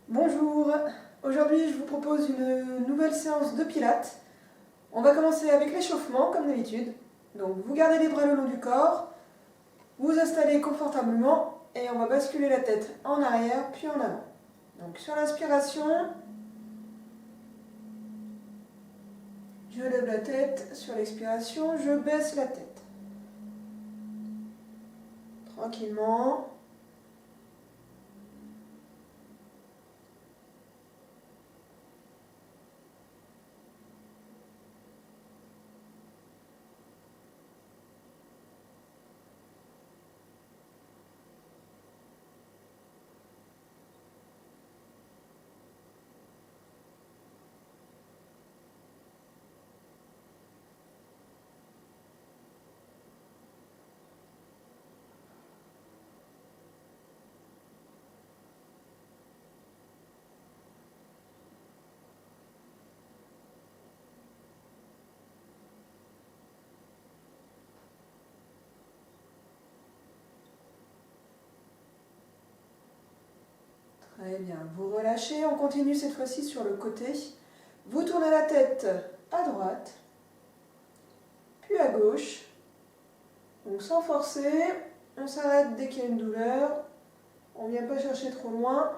Bonjour, aujourd'hui je vous propose une nouvelle séance de pilates. On va commencer avec l'échauffement comme d'habitude. Donc vous gardez les bras le long du corps, vous installez confortablement et on va basculer la tête en arrière puis en avant. Donc sur l'inspiration, je lève la tête, sur l'expiration, je baisse la tête. Tranquillement. Très bien, vous relâchez, on continue cette fois-ci sur le côté. Vous tournez la tête à droite, puis à gauche. Donc sans forcer, on s'arrête dès qu'il y a une douleur. On ne vient pas chercher trop loin.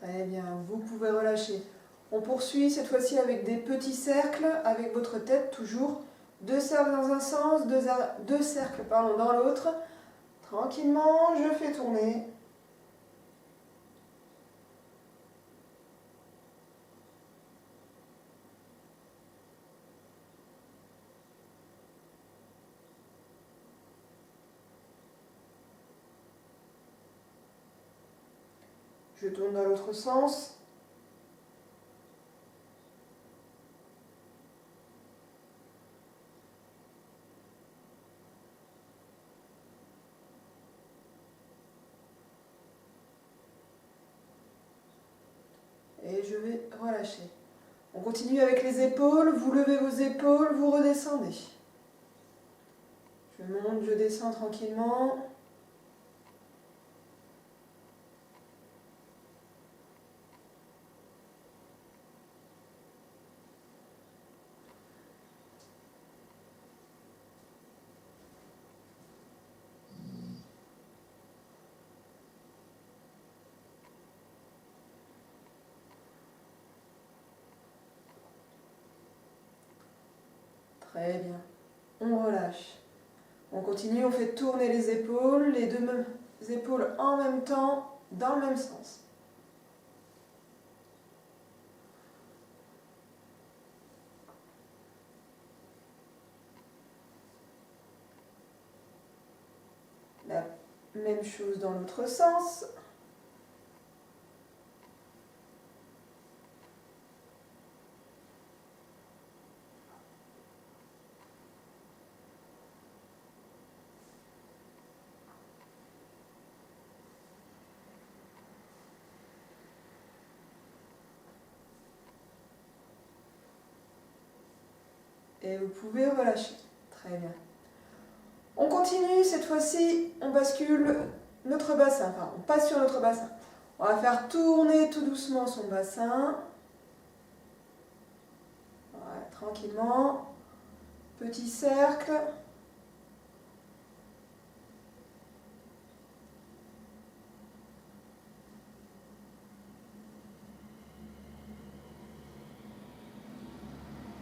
Très bien, vous pouvez relâcher. On poursuit cette fois-ci avec des petits cercles, avec votre tête toujours. Deux cercles dans un sens, deux cercles dans l'autre. Tranquillement, je fais tourner. Je tourne dans l'autre sens. Et je vais relâcher. On continue avec les épaules. Vous levez vos épaules, vous redescendez. Je monte, je descends tranquillement. Très bien. On relâche. On continue, on fait tourner les épaules en même temps, dans le même sens. La même chose dans l'autre sens. Et vous pouvez relâcher. Très bien. On continue, cette fois-ci, on bascule notre bassin. Enfin, on passe sur notre bassin. On va faire tourner tout doucement son bassin. Voilà, tranquillement. Petit cercle.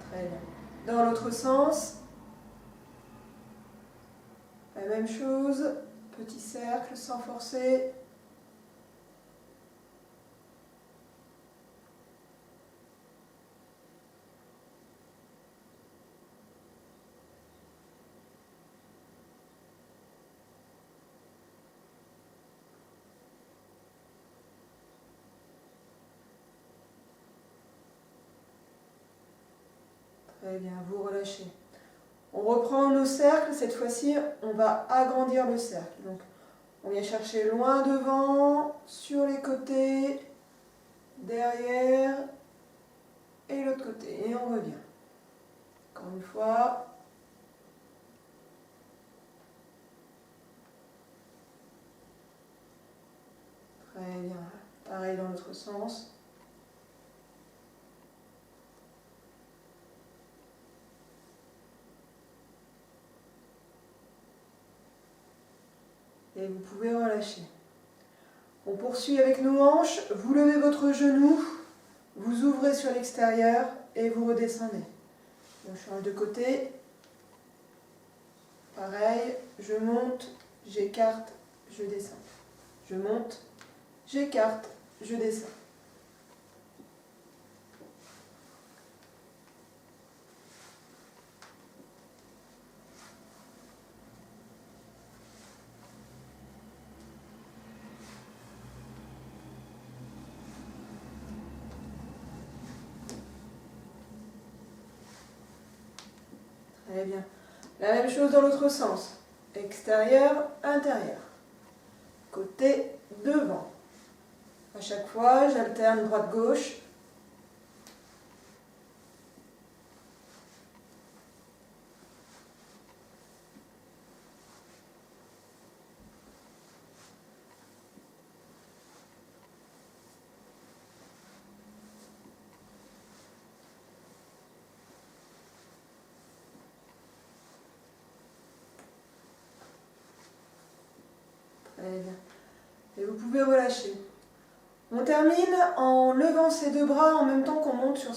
Très bien. Dans l'autre sens, la même chose. Petit cercle, sans forcer. Très bien, vous relâchez. On reprend nos cercles, cette fois-ci, on va agrandir le cercle. Donc, on vient chercher loin devant, sur les côtés, derrière, et l'autre côté. Et on revient. Encore une fois. Très bien. Pareil dans l'autre sens. Et vous pouvez relâcher. On poursuit avec nos hanches. Vous levez votre genou, vous ouvrez sur l'extérieur et vous redescendez. On change de côté. Pareil, je monte, j'écarte, je descends. Je monte, j'écarte, je descends. Très bien. La même chose dans l'autre sens. Extérieur, intérieur. Côté, devant. À chaque fois, j'alterne droite-gauche. Très bien. Et vous pouvez relâcher. On termine en levant ces deux bras en même temps qu'on monte sur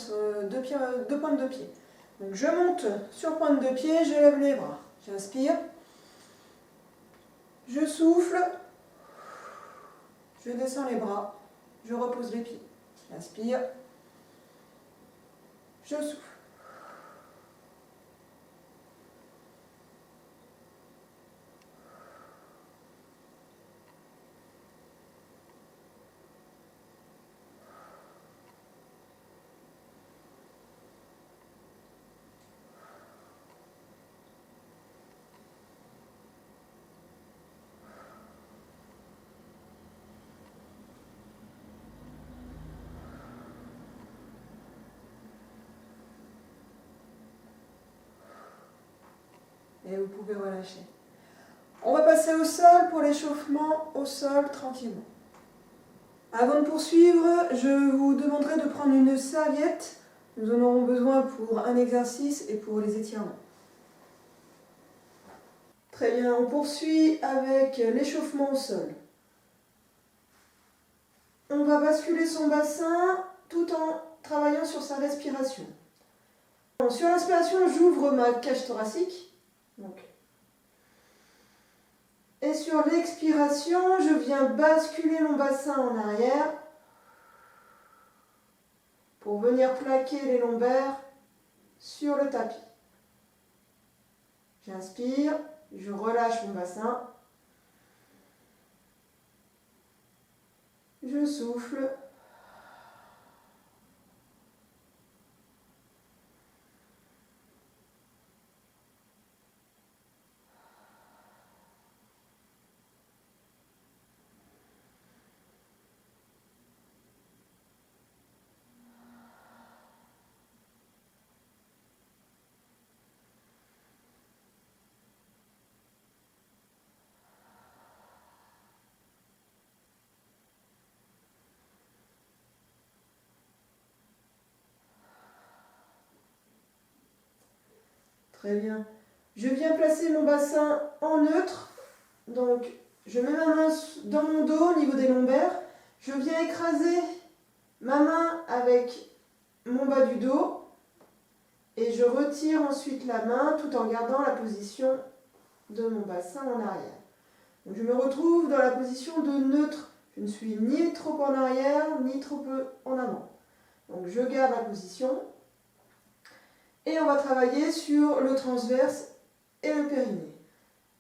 deux pointes de pied. Donc je monte sur pointe de pied, je lève les bras. J'inspire. Je souffle. Je descends les bras. Je repose les pieds. J'inspire. Je souffle. Et vous pouvez relâcher. On va passer au sol pour l'échauffement au sol tranquillement. Avant de poursuivre, je vous demanderai de prendre une serviette. Nous en aurons besoin pour un exercice et pour les étirements. Très bien, on poursuit avec l'échauffement au sol. On va basculer son bassin tout en travaillant sur sa respiration. Sur l'inspiration, j'ouvre ma cage thoracique. Et sur l'expiration, je viens basculer mon bassin en arrière pour venir plaquer les lombaires sur le tapis. J'inspire, je relâche mon bassin. Je souffle. Très bien. Je viens placer mon bassin en neutre. Donc, je mets ma main dans mon dos au niveau des lombaires. Je viens écraser ma main avec mon bas du dos. Et je retire ensuite la main tout en gardant la position de mon bassin en arrière. Donc, je me retrouve dans la position de neutre. Je ne suis ni trop en arrière, ni trop peu en avant. Donc, je garde la position. Et on va travailler sur le transverse et le périnée.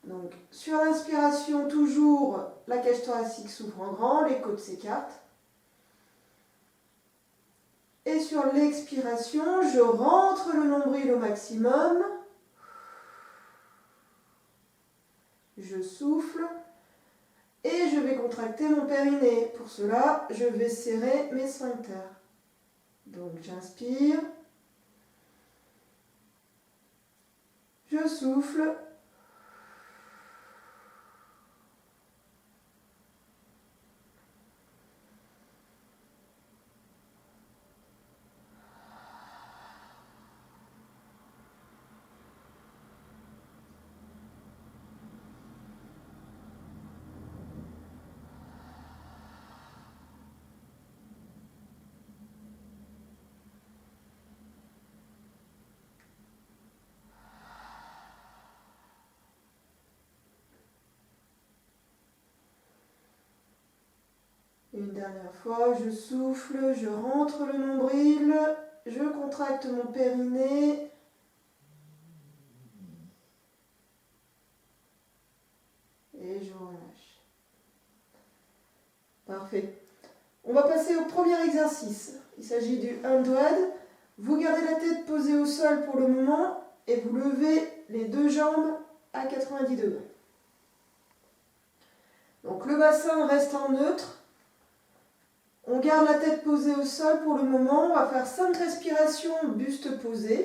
Donc, sur l'inspiration, toujours la cage thoracique s'ouvre en grand, les côtes s'écartent. Et sur l'expiration, je rentre le nombril au maximum. je souffle et je vais contracter mon périnée. Pour cela, je vais serrer mes sphincters. Donc j'inspire, je souffle, une dernière fois, je souffle, je rentre le nombril, je contracte mon périnée. Et je relâche. Parfait. On va passer au premier exercice. Il s'agit du undwad. Vous gardez la tête posée au sol pour le moment et vous levez les deux jambes à 90 degrés. Donc le bassin reste en neutre. On garde la tête posée au sol pour le moment. On va faire 5 respirations buste posé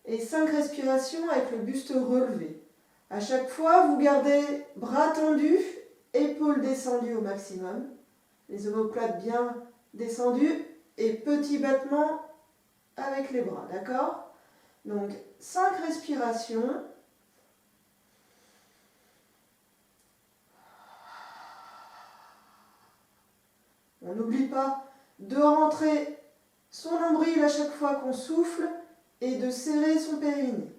et 5 respirations avec le buste relevé. À chaque fois, vous gardez bras tendus, épaules descendues au maximum, les omoplates bien descendues et petit battement avec les bras, d'accord? Donc 5 respirations. On n'oublie pas de rentrer son nombril à chaque fois qu'on souffle et de serrer son périnée.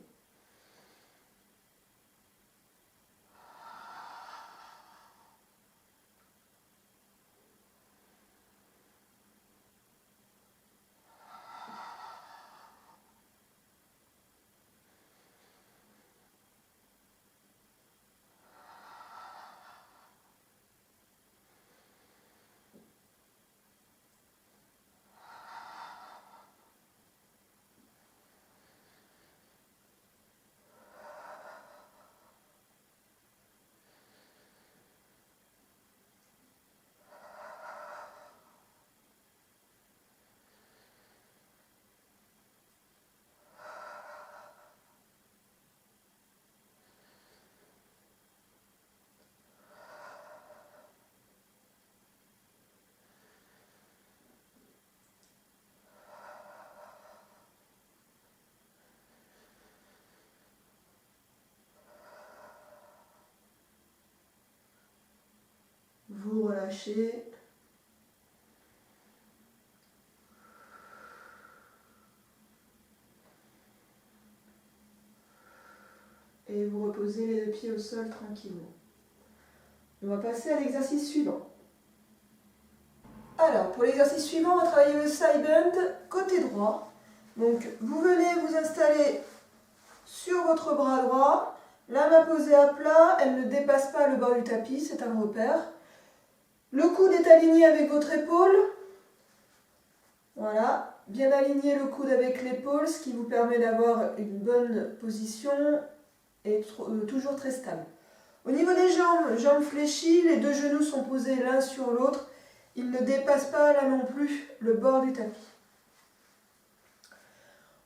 Vous relâchez. Et vous reposez les deux pieds au sol tranquillement. On va passer à l'exercice suivant. Alors, pour l'exercice suivant, on va travailler le side bend côté droit. Donc, vous venez vous installer sur votre bras droit, la main posée à plat, elle ne dépasse pas le bord du tapis, c'est un repère. Le coude est aligné avec votre épaule. Voilà, bien aligner le coude avec l'épaule, ce qui vous permet d'avoir une bonne position et toujours très stable. Au niveau des jambes, jambes fléchies, les deux genoux sont posés l'un sur l'autre. Ils ne dépassent pas là non plus le bord du tapis.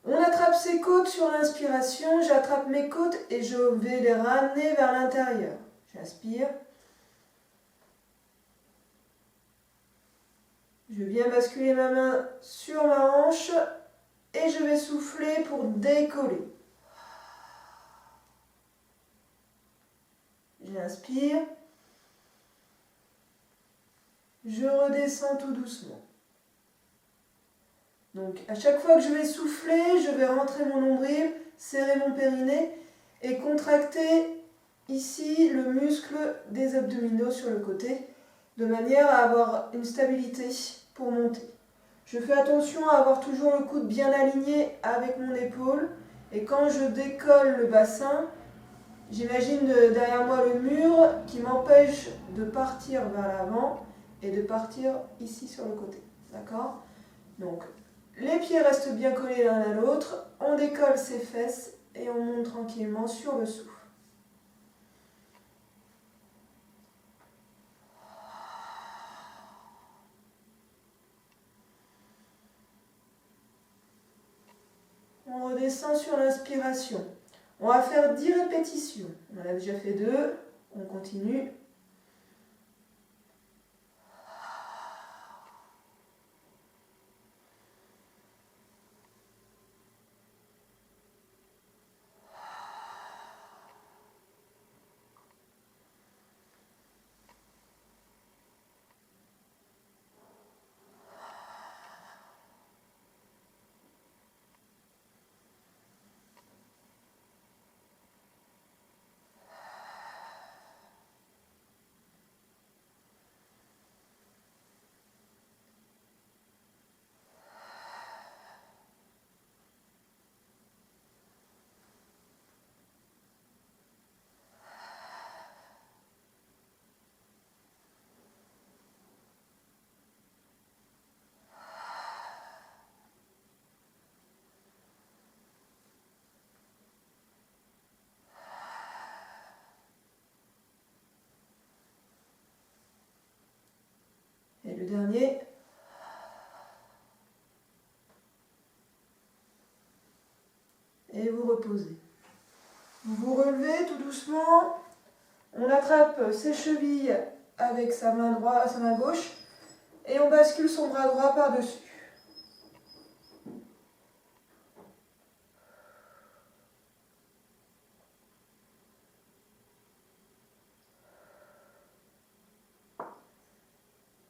On attrape ses côtes sur l'inspiration, j'attrape mes côtes et je vais les ramener vers l'intérieur. J'inspire. Je viens basculer ma main sur ma hanche et je vais souffler pour décoller. J'inspire. Je redescends tout doucement. Donc à chaque fois que je vais souffler, je vais rentrer mon nombril, serrer mon périnée et contracter ici le muscle des abdominaux sur le côté, de manière à avoir une stabilité pour monter. Je fais attention à avoir toujours le coude bien aligné avec mon épaule et quand je décolle le bassin, j'imagine derrière moi le mur qui m'empêche de partir vers l'avant et de partir ici sur le côté. D'accord? Donc, les pieds restent bien collés l'un à l'autre, on décolle ses fesses et on monte tranquillement sur le souffle. redescend sur l'inspiration. On va faire 10 répétitions. On a déjà fait 2. On continue. Et le dernier. Et vous reposez. Vous vous relevez tout doucement. On attrape ses chevilles avec sa main droite, sa main gauche. Et on bascule son bras droit par-dessus.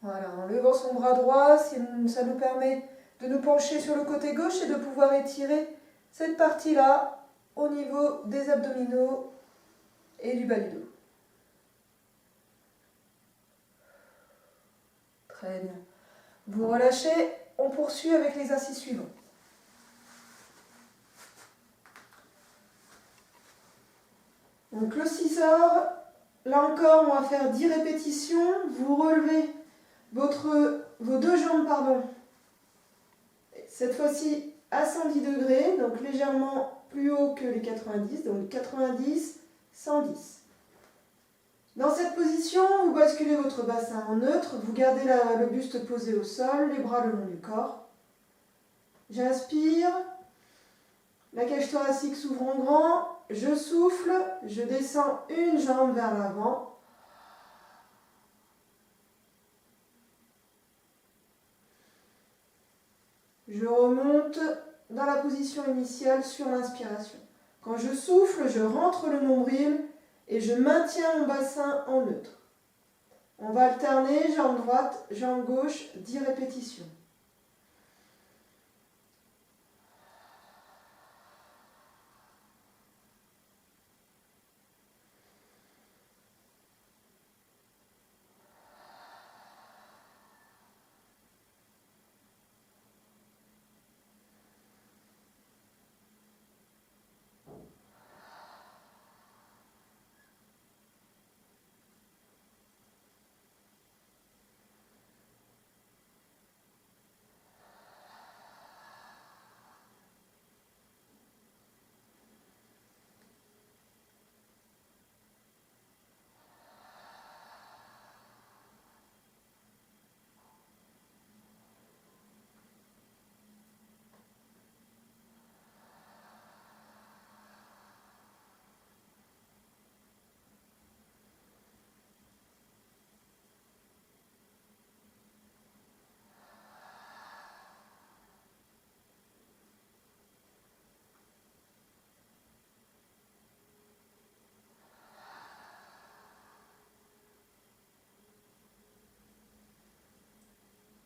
Voilà, en levant son bras droit, ça nous permet de nous pencher sur le côté gauche et de pouvoir étirer cette partie-là au niveau des abdominaux et du bas du dos. Très bien. Vous relâchez, on poursuit avec l'exercice suivant. Donc le scissor, là encore on va faire 10 répétitions, vous relevez vos deux jambes, cette fois-ci à 110 degrés, donc légèrement plus haut que les 90, donc 90, 110. Dans cette position, vous basculez votre bassin en neutre, vous gardez le buste posé au sol, les bras le long du corps. J'inspire, la cage thoracique s'ouvre en grand, je souffle, je descends une jambe vers l'avant. Je remonte dans la position initiale sur l'inspiration. Quand je souffle, je rentre le nombril et je maintiens mon bassin en neutre. On va alterner jambe droite, jambe gauche, 10 répétitions.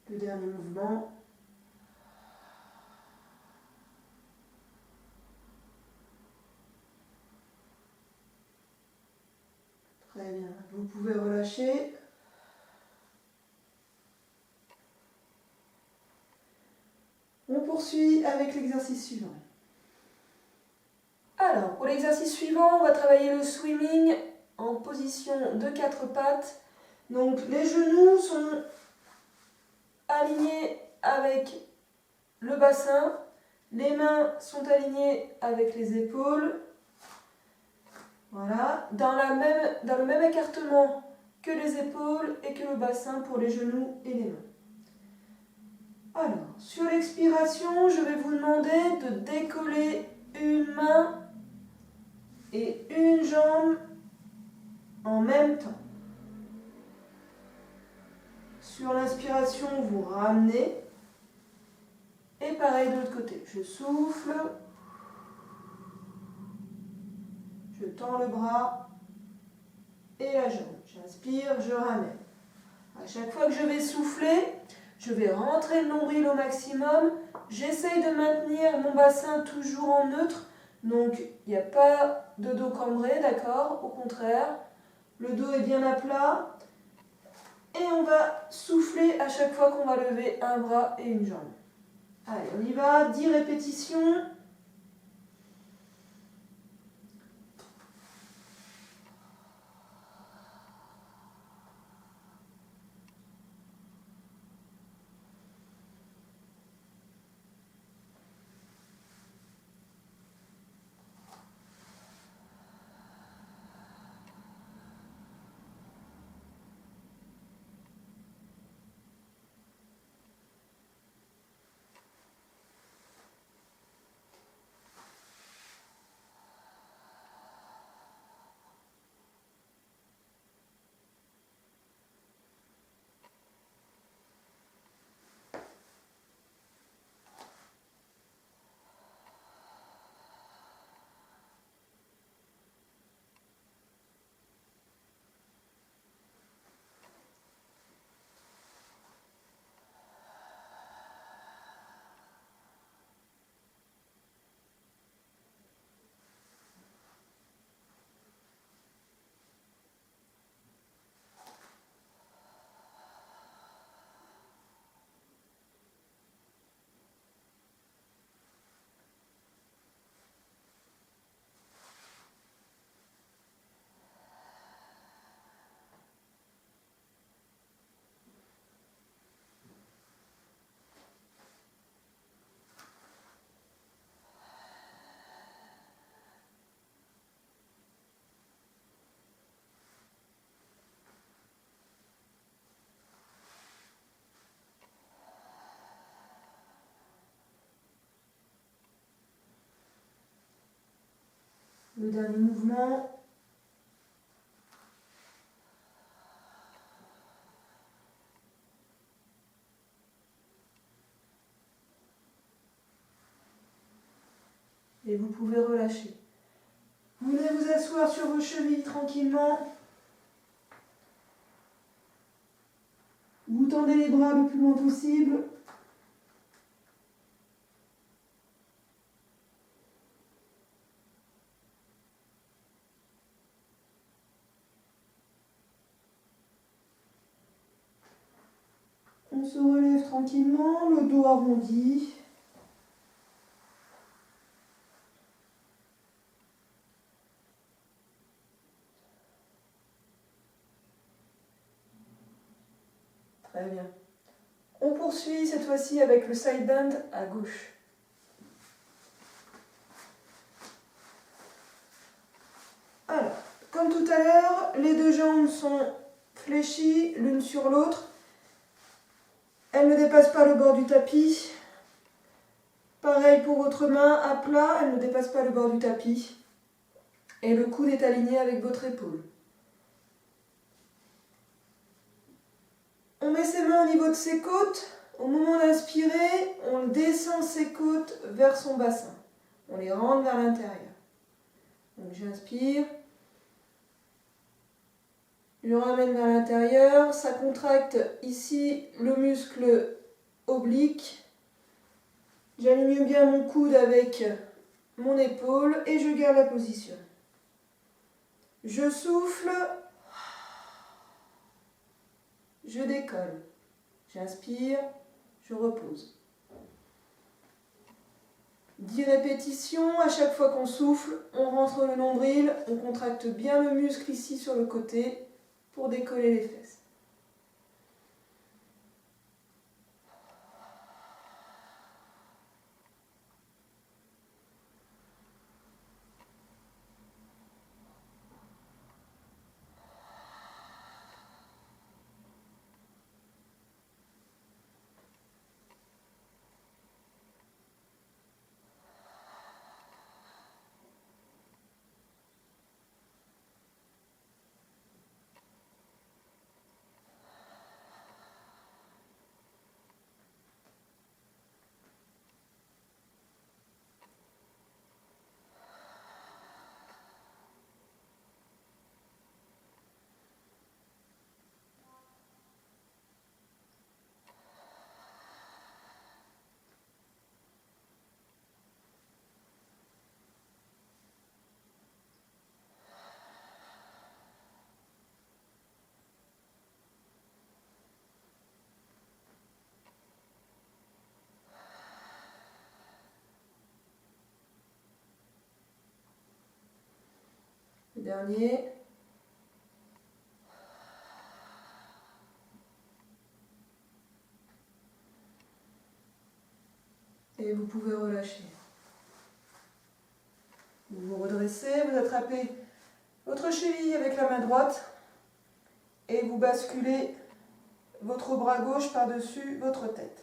Le dernier mouvement. Très bien. Vous pouvez relâcher. On poursuit avec l'exercice suivant. Alors, pour l'exercice suivant, on va travailler le swimming en position de 4 pattes. Donc, les genoux sont alignés avec le bassin, les mains sont alignées avec les épaules. Voilà, dans le même écartement que les épaules et que le bassin pour les genoux et les mains. Alors, sur l'expiration, je vais vous demander de décoller une main et une jambe en même temps. Sur l'inspiration, vous ramenez. Et pareil de l'autre côté. Je souffle. Je tends le bras et la jambe. J'inspire, je ramène. À chaque fois que je vais souffler, je vais rentrer le nombril au maximum. J'essaye de maintenir mon bassin toujours en neutre. Donc, il n'y a pas de dos cambré, d'accord? Au contraire, le dos est bien à plat. Et on va souffler à chaque fois qu'on va lever un bras et une jambe. Allez, on y va. 10 répétitions. Le dernier mouvement. Et vous pouvez relâcher. Vous venez vous asseoir sur vos chevilles tranquillement. Vous tendez les bras le plus loin possible. On se relève tranquillement, le dos arrondi. Très bien. On poursuit cette fois-ci avec le side bend à gauche. Alors, comme tout à l'heure, les deux jambes sont fléchies l'une sur l'autre. Elles ne dépassent pas le bord du tapis. Pareil pour votre main à plat, elle ne dépasse pas le bord du tapis. Et le coude est aligné avec votre épaule. On met ses mains au niveau de ses côtes. Au moment d'inspirer, on descend ses côtes vers son bassin. On les rentre vers l'intérieur. Donc j'inspire. Je ramène vers l'intérieur. Ça contracte ici le muscle oblique. J'aligne bien mon coude avec mon épaule et je garde la position. Je souffle. Je décolle. J'inspire. Je repose. 10 répétitions. À chaque fois qu'on souffle, on rentre le nombril. On contracte bien le muscle ici sur le côté pour décoller les fesses. dernier. Et vous pouvez relâcher. Vous vous redressez, vous attrapez votre cheville avec la main droite et vous basculez votre bras gauche par-dessus votre tête.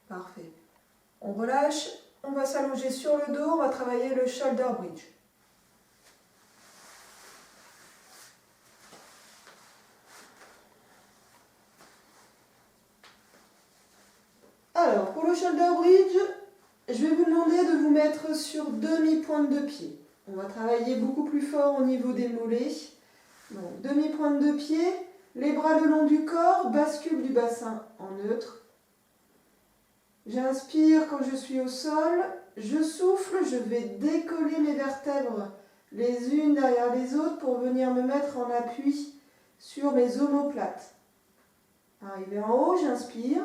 Parfait. On relâche, on va s'allonger sur le dos, on va travailler le shoulder bridge. Alors, pour le shoulder bridge, je vais vous demander de vous mettre sur demi-pointe de pied. On va travailler beaucoup plus fort au niveau des mollets. Donc, demi-pointe de pied, les bras le long du corps, bascule du bassin en neutre. J'inspire quand je suis au sol, je souffle, je vais décoller mes vertèbres les unes derrière les autres pour venir me mettre en appui sur mes omoplates. Arrivé en haut, j'inspire,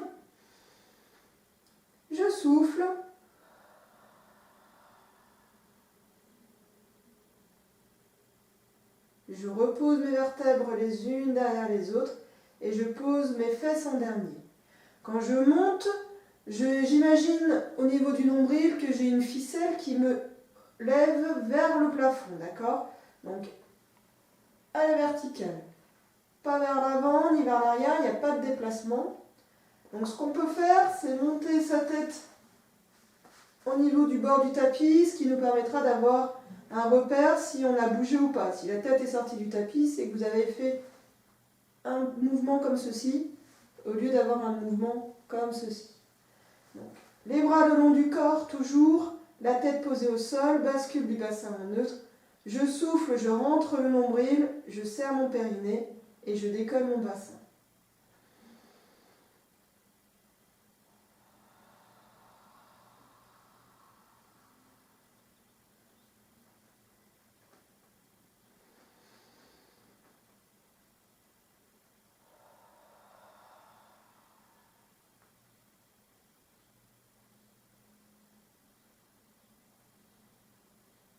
je souffle, je repose mes vertèbres les unes derrière les autres et je pose mes fesses en dernier. Quand je monte, j'imagine au niveau du nombril que j'ai une ficelle qui me lève vers le plafond, d'accord? Donc, à la verticale. Pas vers l'avant ni vers l'arrière, il n'y a pas de déplacement. Donc, ce qu'on peut faire, c'est monter sa tête au niveau du bord du tapis, ce qui nous permettra d'avoir un repère si on a bougé ou pas. Si la tête est sortie du tapis, c'est que vous avez fait un mouvement comme ceci, au lieu d'avoir un mouvement comme ceci. Donc, les bras le long du corps, toujours, la tête posée au sol, bascule du bassin en neutre. Je souffle, je rentre le nombril, je serre mon périnée et je décolle mon bassin.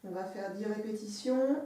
On va faire 10 répétitions.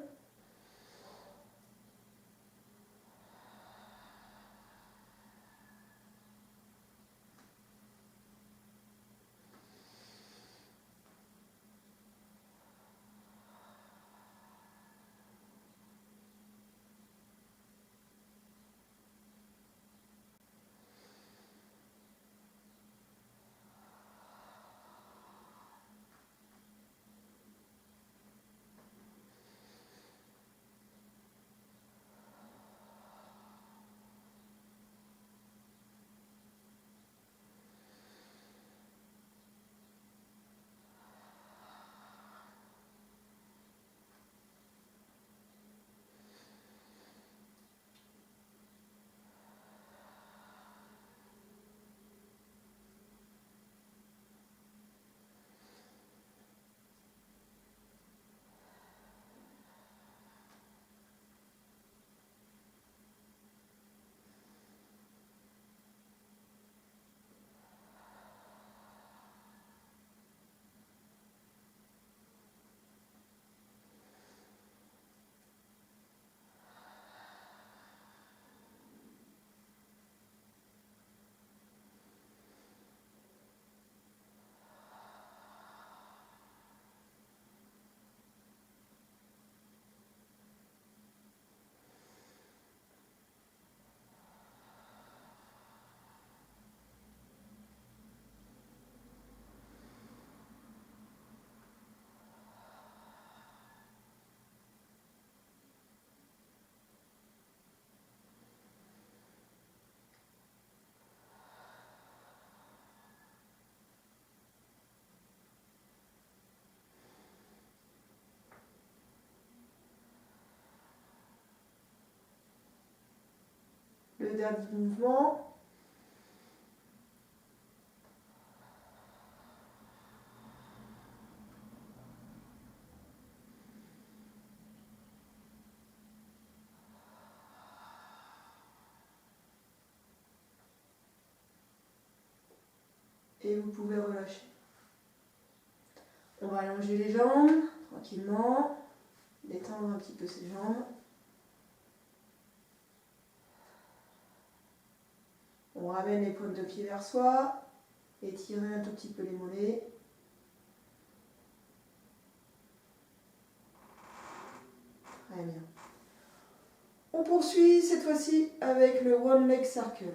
Le dernier mouvement. Et vous pouvez relâcher. On va allonger les jambes tranquillement, détendre un petit peu ses jambes. On ramène les paumes de pied vers soi, étirer un tout petit peu les mollets. Très bien. On poursuit cette fois-ci avec le One Leg Circle.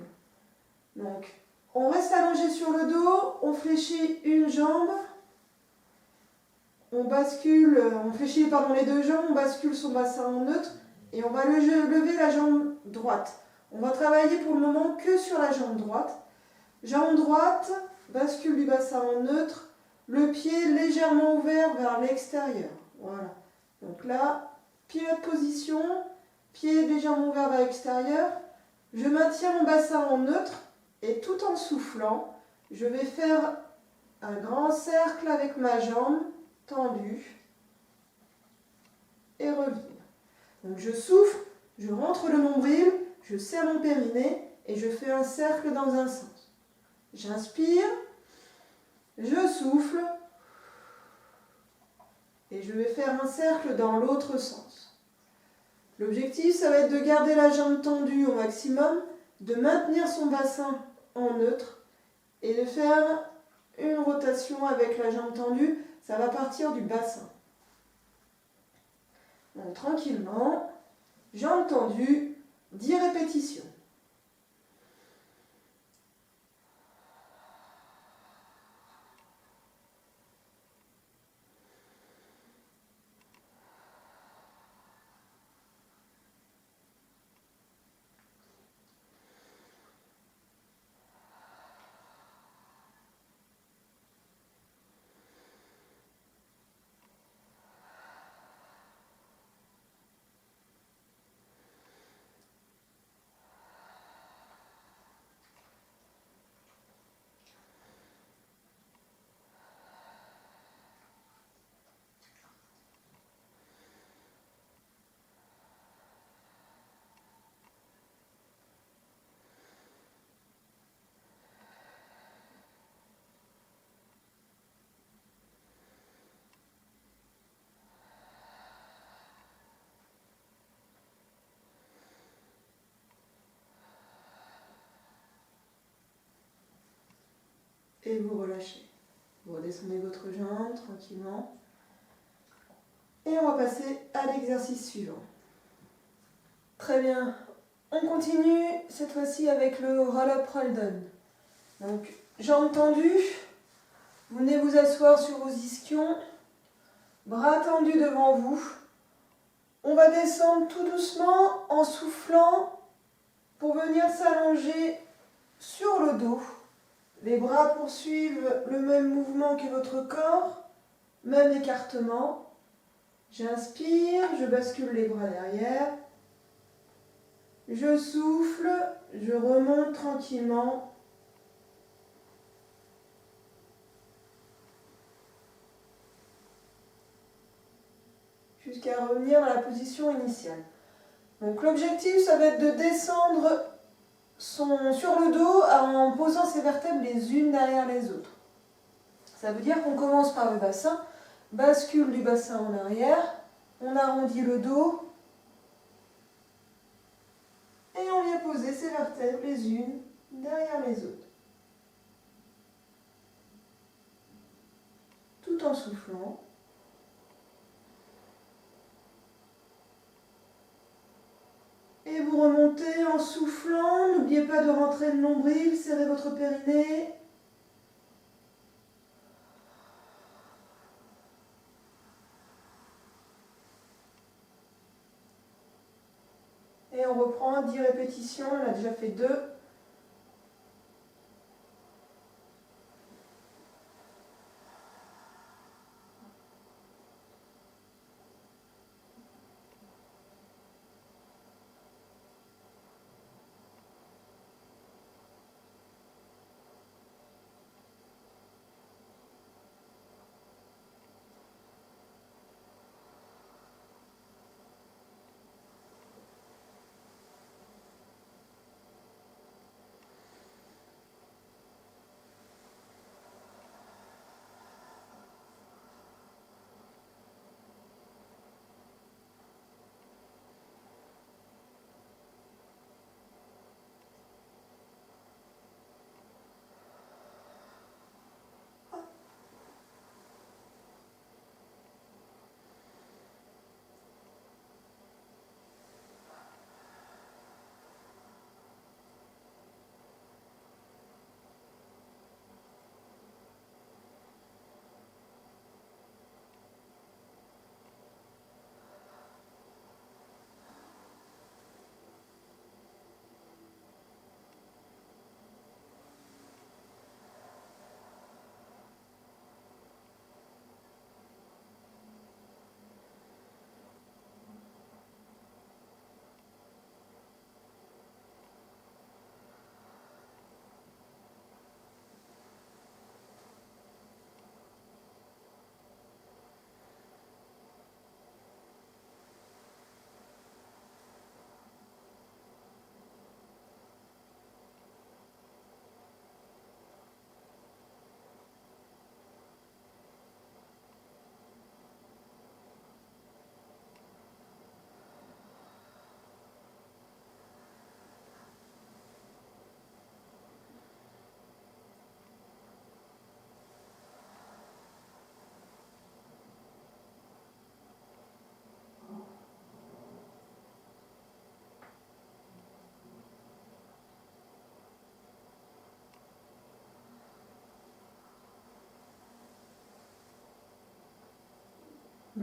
Donc, on reste allongé sur le dos, on fléchit une jambe, on fléchit les deux jambes, on bascule son bassin en neutre et on va lever la jambe droite. On va travailler pour le moment que sur la jambe droite. Jambe droite, bascule du bassin en neutre, le pied légèrement ouvert vers l'extérieur. Voilà. Donc là, pilote position, pied légèrement ouvert vers l'extérieur. Je maintiens mon bassin en neutre et tout en soufflant, je vais faire un grand cercle avec ma jambe tendue et revenir. Donc je souffle, je rentre le nombril, je serre mon périnée et je fais un cercle dans un sens. J'inspire, je souffle et je vais faire un cercle dans l'autre sens. L'objectif, ça va être de garder la jambe tendue au maximum, de maintenir son bassin en neutre et de faire une rotation avec la jambe tendue. Ça va partir du bassin. Donc tranquillement, jambes tendues, 10 répétitions. Et vous relâchez. Vous redescendez votre jambe tranquillement. Et on va passer à l'exercice suivant. Très bien. On continue cette fois-ci avec le roll-up roll-down. Donc, jambes tendues. Vous venez vous asseoir sur vos ischions. Bras tendus devant vous. On va descendre tout doucement en soufflant pour venir s'allonger sur le dos. Les bras poursuivent le même mouvement que votre corps, même écartement. J'inspire, je bascule les bras derrière. Je souffle, je remonte tranquillement. Jusqu'à revenir dans la position initiale. Donc l'objectif, ça va être de descendre sur le dos en posant ses vertèbres les unes derrière les autres. Ça veut dire qu'on commence par le bassin, bascule du bassin en arrière, on arrondit le dos et on vient poser ses vertèbres les unes derrière les autres. Tout en soufflant. Et vous remontez en soufflant, n'oubliez pas de rentrer le nombril, serrez votre périnée. Et on reprend 10 répétitions, on a déjà fait 2.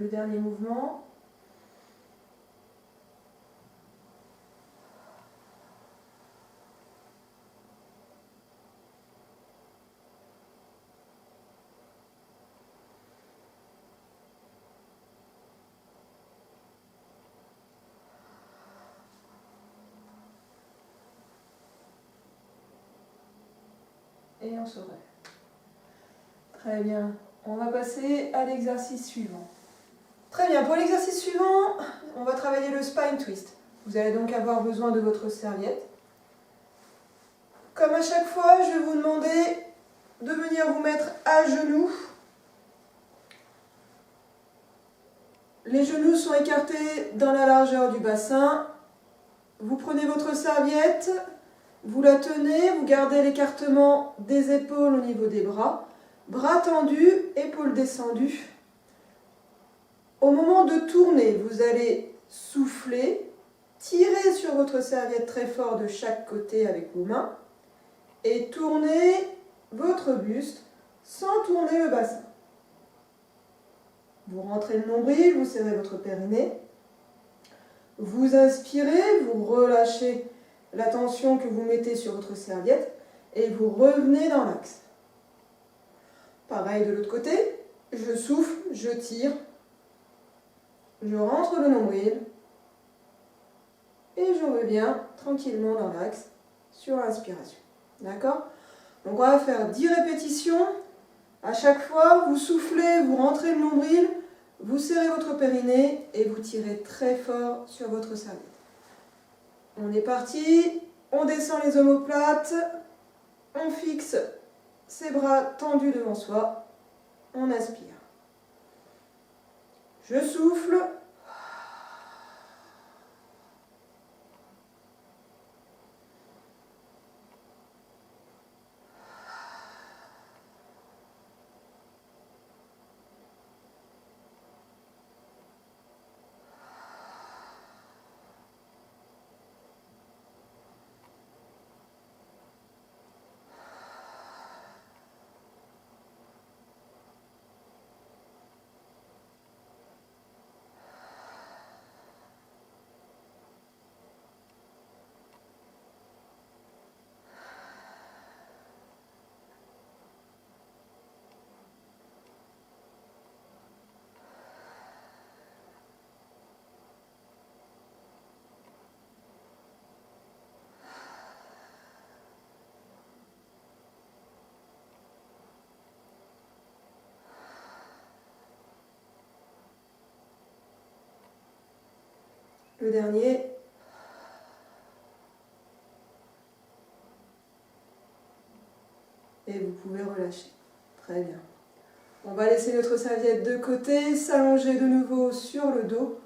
le dernier mouvement. Et on se relève. Très bien. On va passer à l'exercice suivant. Très bien. Pour l'exercice suivant, on va travailler le spine twist. Vous allez donc avoir besoin de votre serviette. Comme à chaque fois, je vais vous demander de venir vous mettre à genoux. Les genoux sont écartés dans la largeur du bassin. Vous prenez votre serviette, vous la tenez, vous gardez l'écartement des épaules au niveau des bras. Bras tendus, épaules descendues. Au moment de tourner, vous allez souffler, tirer sur votre serviette très fort de chaque côté avec vos mains et tourner votre buste sans tourner le bassin. Vous rentrez le nombril, vous serrez votre périnée. Vous inspirez, vous relâchez la tension que vous mettez sur votre serviette et vous revenez dans l'axe. Pareil de l'autre côté, je souffle, je tire, je rentre le nombril et je reviens tranquillement dans l'axe sur l'inspiration. D'accord? Donc on va faire 10 répétitions. À chaque fois, vous soufflez, vous rentrez le nombril, vous serrez votre périnée et vous tirez très fort sur votre serviette. On est parti, on descend les omoplates, on fixe ses bras tendus devant soi, on inspire. Je souffle. Le dernier. Et vous pouvez relâcher. Très bien. On va laisser notre serviette de côté, s'allonger de nouveau sur le dos.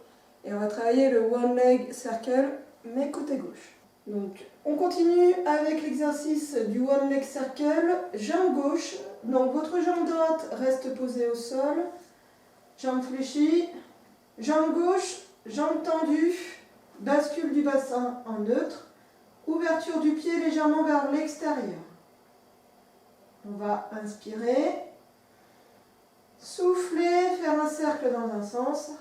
Et on va travailler le One Leg Circle, mais côté gauche. Donc, on continue avec l'exercice du One Leg Circle. Jambe gauche. Donc, votre jambe droite reste posée au sol. Jambe fléchie. Jambe gauche, jambe tendue. Bascule du bassin en neutre. Ouverture du pied légèrement vers l'extérieur. On va inspirer. Souffler, faire un cercle dans un sens.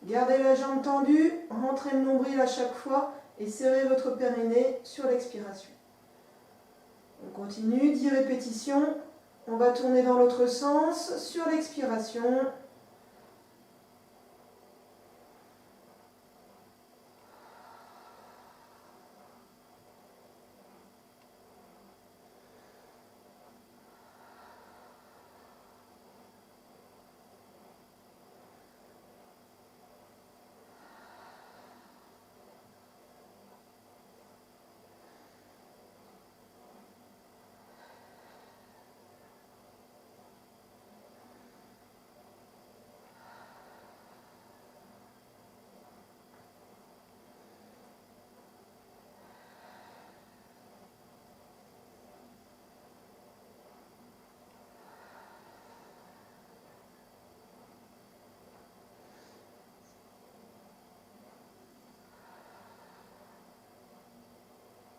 Gardez la jambe tendue, rentrez le nombril à chaque fois et serrez votre périnée sur l'expiration. On continue, 10 répétitions. On va tourner dans l'autre sens sur l'expiration.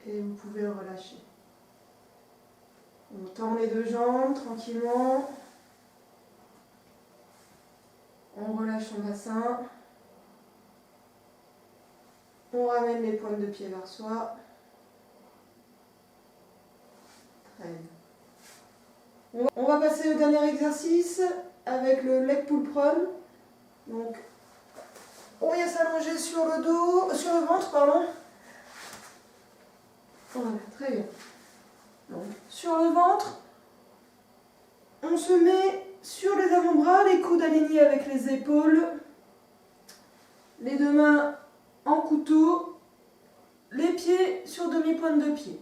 Et vous pouvez relâcher. On On tend les deux jambes tranquillement. On relâche son bassin. On ramène les pointes de pied vers soi. Très bien. On va passer au dernier exercice avec le leg pull prone. Donc, on vient s'allonger sur le dos, sur le ventre, pardon. Voilà, très bien. Donc, sur le ventre, on se met sur les avant-bras, les coudes alignés avec les épaules, les deux mains en couteau, les pieds sur demi-pointe de pied.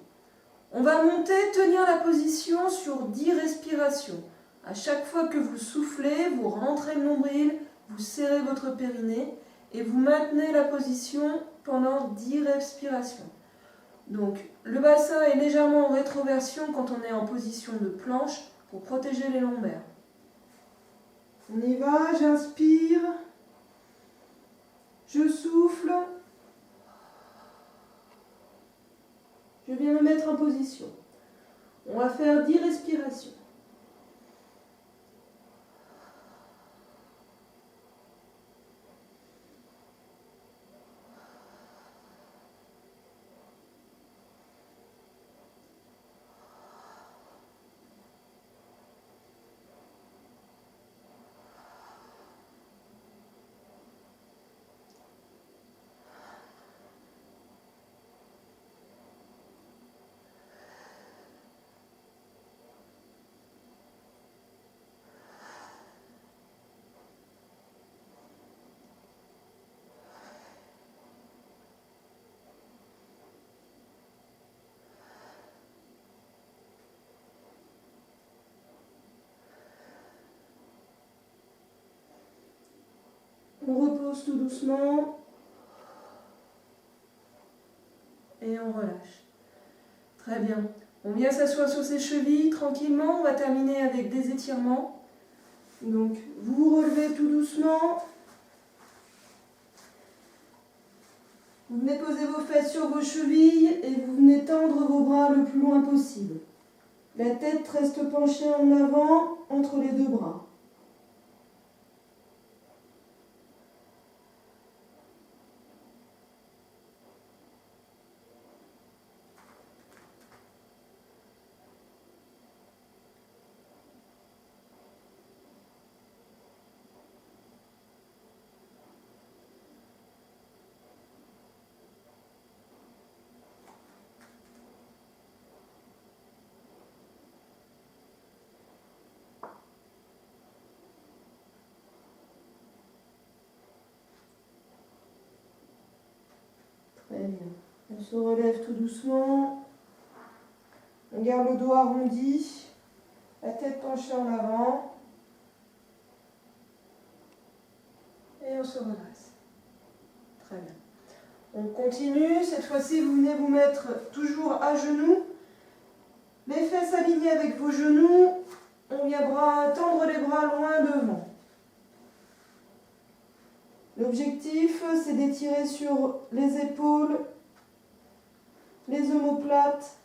On va monter, tenir la position sur 10 respirations. À chaque fois que vous soufflez, vous rentrez le nombril, vous serrez votre périnée et vous maintenez la position pendant 10 respirations. Donc, le bassin est légèrement en rétroversion quand on est en position de planche pour protéger les lombaires. On y va, j'inspire, je souffle, je viens me mettre en position. On va faire 10 respirations. On repose tout doucement et on relâche. Très bien. On vient s'asseoir sur ses chevilles tranquillement. On va terminer avec des étirements. Donc, vous vous relevez tout doucement. Vous venez poser vos fesses sur vos chevilles et vous venez tendre vos bras le plus loin possible. La tête reste penchée en avant entre les deux bras. Très bien. On se relève tout doucement. On garde le dos arrondi, la tête penchée en avant. Et on se redresse. Très bien. On continue. Cette fois-ci, vous venez vous mettre toujours à genoux. Les fesses alignées avec vos genoux. On vient tendre les bras loin devant. L'objectif, c'est d'étirer sur les épaules, les omoplates.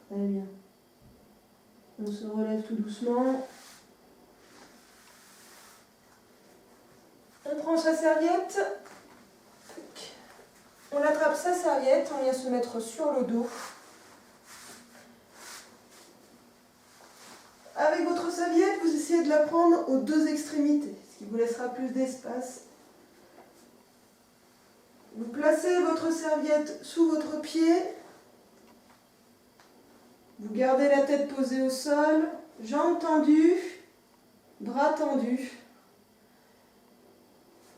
Très bien. On se relève tout doucement. On prend sa serviette. On attrape sa serviette. On vient se mettre sur le dos. Avec votre serviette, vous essayez de la prendre aux deux extrémités, ce qui vous laissera plus d'espace. Vous placez votre serviette sous votre pied. Vous gardez la tête posée au sol, jambes tendues, bras tendus.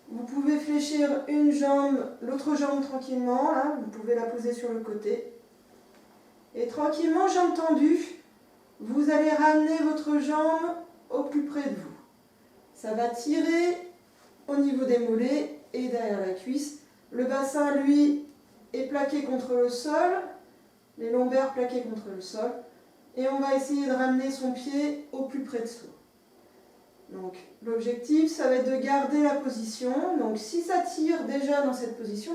Vous pouvez fléchir une jambe, l'autre jambe tranquillement, hein, vous pouvez la poser sur le côté. Et tranquillement, jambes tendues, vous allez ramener votre jambe au plus près de vous. Ça va tirer au niveau des mollets et derrière la cuisse. Le bassin, lui, est plaqué contre le sol, les lombaires plaqués contre le sol. Et on va essayer de ramener son pied au plus près de soi. Donc l'objectif, ça va être de garder la position. Donc si ça tire déjà dans cette position,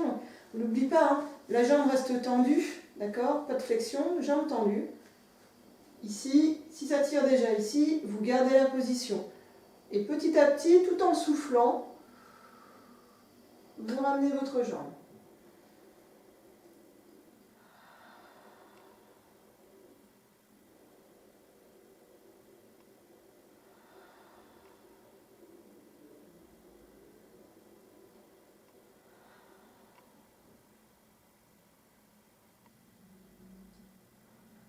n'oublie pas, hein, la jambe reste tendue, d'accord? Pas de flexion, jambe tendue. Ici, si ça tire déjà ici, vous gardez la position. Et petit à petit, tout en soufflant, vous ramenez votre jambe.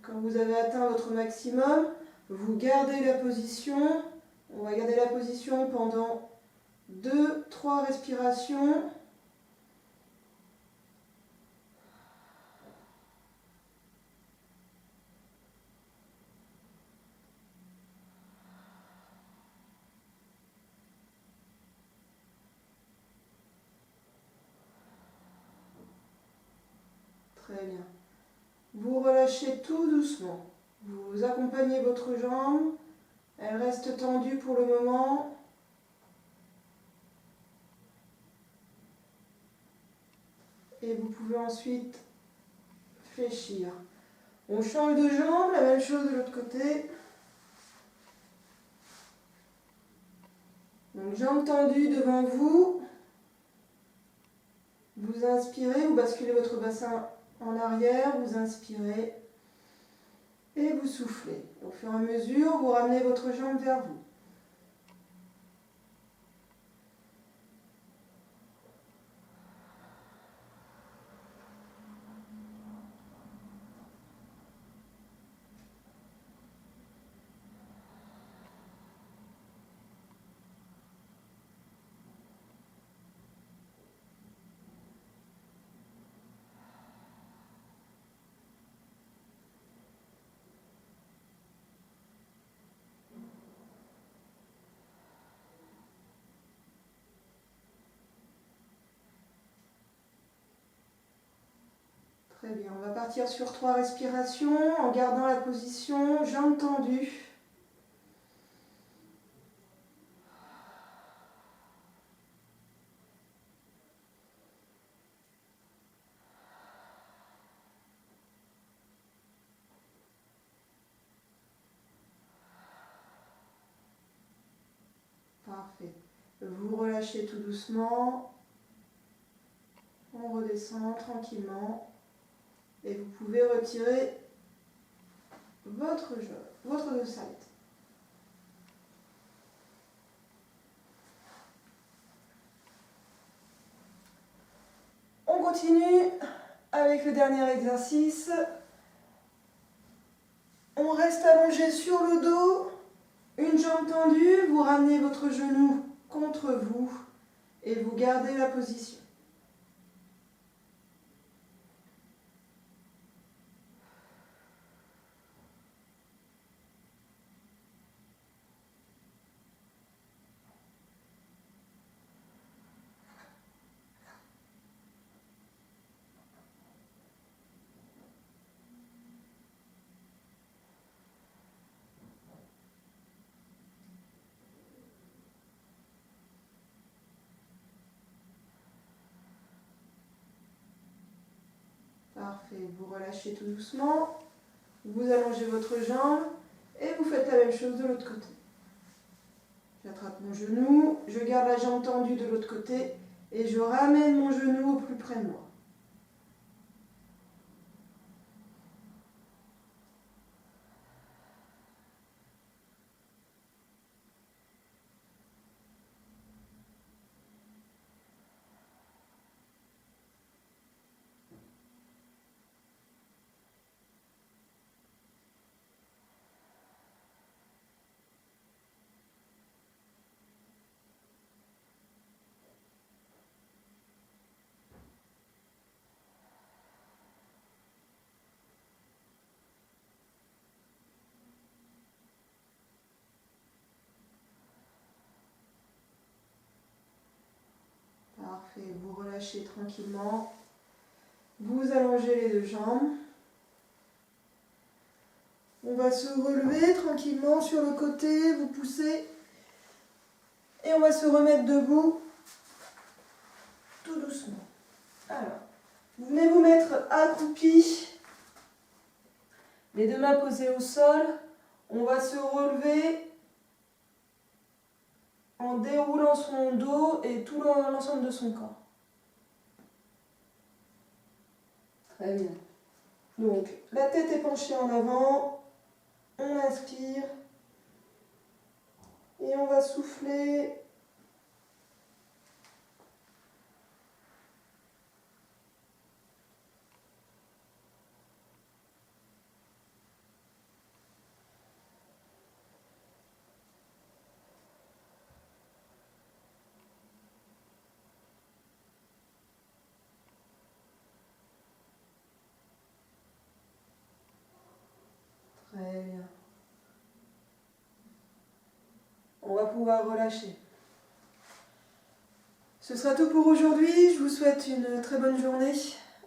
Quand vous avez atteint votre maximum, vous gardez la position. On va garder la position pendant 2-3 respirations. Très bien. Vous relâchez tout doucement. Vous accompagnez votre jambe. Elle reste tendue pour le moment. Et vous pouvez ensuite fléchir. On change de jambe, la même chose de l'autre côté. Donc jambe tendue devant vous. Vous inspirez, vous basculez votre bassin en arrière, vous inspirez et vous soufflez. Au fur et à mesure, vous ramenez votre jambe vers vous. Très bien, on va partir sur 3 respirations en gardant la position, jambes tendues. Parfait. Vous relâchez tout doucement. On redescend tranquillement. Et vous pouvez retirer votre dossard. On continue avec le dernier exercice. On reste allongé sur le dos, une jambe tendue, vous ramenez votre genou contre vous et vous gardez la position. Parfait, vous relâchez tout doucement, vous allongez votre jambe et vous faites la même chose de l'autre côté. J'attrape mon genou, je garde la jambe tendue de l'autre côté et je ramène mon genou au plus près de moi. Parfait, vous relâchez tranquillement. Vous allongez les deux jambes. On va se relever tranquillement sur le côté, vous poussez. Et on va se remettre debout, tout doucement. Alors, vous venez vous mettre accroupi, les deux mains posées au sol. On va se relever en déroulant son dos et tout l'ensemble de son corps. Très bien. Donc, la tête est penchée en avant. On inspire. Et on va souffler. Très bien. On va pouvoir relâcher. Ce sera tout pour aujourd'hui. Je vous souhaite une très bonne journée.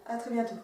À très bientôt.